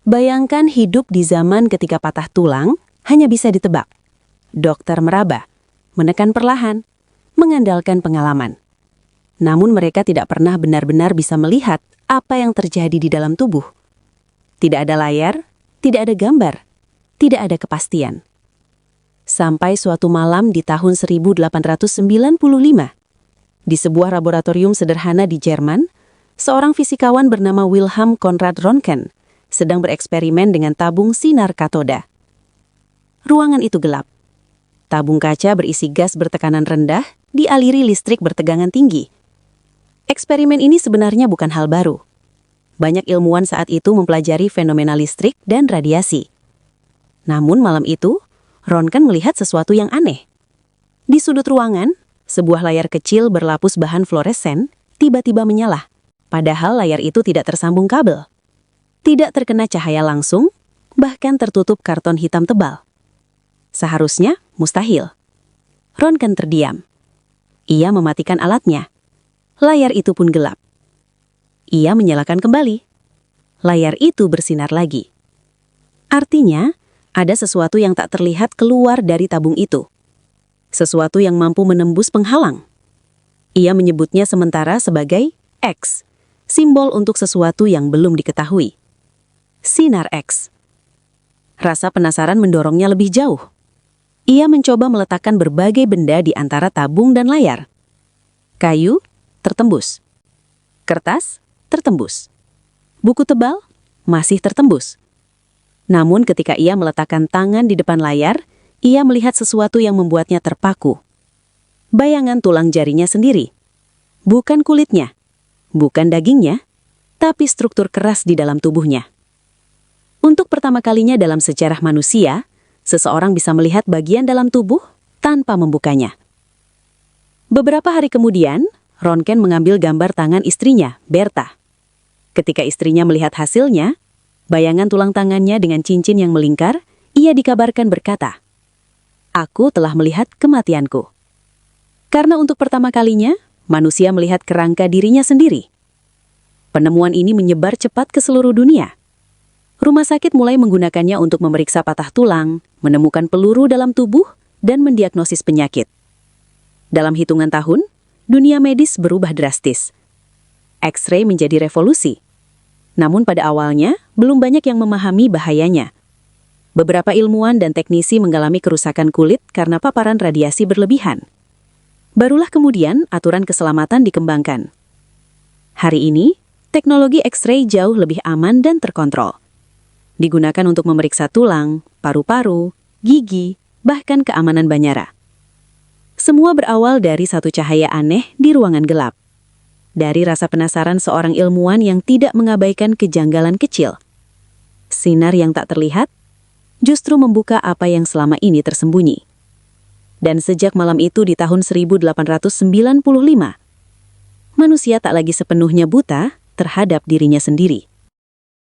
Bayangkan hidup di zaman ketika patah tulang hanya bisa ditebak. Dokter meraba, menekan perlahan, mengandalkan pengalaman. Namun mereka tidak pernah benar-benar bisa melihat apa yang terjadi di dalam tubuh. Tidak ada layar, tidak ada gambar, tidak ada kepastian. Sampai suatu malam di tahun 1895, di sebuah laboratorium sederhana di Jerman, seorang fisikawan bernama Wilhelm Conrad Röntgen sedang bereksperimen dengan tabung sinar katoda. Ruangan itu gelap. Tabung kaca berisi gas bertekanan rendah dialiri listrik bertegangan tinggi. Eksperimen ini sebenarnya bukan hal baru. Banyak ilmuwan saat itu mempelajari fenomena listrik dan radiasi. Namun malam itu, Röntgen melihat sesuatu yang aneh. Di sudut ruangan, sebuah layar kecil berlapis bahan fluoresen tiba-tiba menyala, padahal layar itu tidak tersambung kabel. Tidak terkena cahaya langsung, bahkan tertutup karton hitam tebal. Seharusnya mustahil. Röntgen terdiam. Ia mematikan alatnya. Layar itu pun gelap. Ia menyalakan kembali. Layar itu bersinar lagi. Artinya, ada sesuatu yang tak terlihat keluar dari tabung itu. Sesuatu yang mampu menembus penghalang. Ia menyebutnya sementara sebagai X, simbol untuk sesuatu yang belum diketahui. Sinar X. Rasa penasaran mendorongnya lebih jauh. Ia mencoba meletakkan berbagai benda di antara tabung dan layar. Kayu, tertembus. Kertas, tertembus. Buku tebal, masih tertembus. Namun ketika ia meletakkan tangan di depan layar, ia melihat sesuatu yang membuatnya terpaku. Bayangan tulang jarinya sendiri. Bukan kulitnya, bukan dagingnya, tapi struktur keras di dalam tubuhnya. Untuk pertama kalinya dalam sejarah manusia, seseorang bisa melihat bagian dalam tubuh tanpa membukanya. Beberapa hari kemudian, Röntgen mengambil gambar tangan istrinya, Bertha. Ketika istrinya melihat hasilnya, bayangan tulang tangannya dengan cincin yang melingkar, ia dikabarkan berkata, "Aku telah melihat kematianku." Karena untuk pertama kalinya, manusia melihat kerangka dirinya sendiri. Penemuan ini menyebar cepat ke seluruh dunia. Rumah sakit mulai menggunakannya untuk memeriksa patah tulang, menemukan peluru dalam tubuh, dan mendiagnosis penyakit. Dalam hitungan tahun, dunia medis berubah drastis. X-ray menjadi revolusi. Namun pada awalnya, belum banyak yang memahami bahayanya. Beberapa ilmuwan dan teknisi mengalami kerusakan kulit karena paparan radiasi berlebihan. Barulah kemudian aturan keselamatan dikembangkan. Hari ini, teknologi X-ray jauh lebih aman dan terkontrol. Digunakan untuk memeriksa tulang, paru-paru, gigi, bahkan keamanan bandara. Semua berawal dari satu cahaya aneh di ruangan gelap. Dari rasa penasaran seorang ilmuwan yang tidak mengabaikan kejanggalan kecil. Sinar yang tak terlihat justru membuka apa yang selama ini tersembunyi. Dan sejak malam itu di tahun 1895, manusia tak lagi sepenuhnya buta terhadap dirinya sendiri.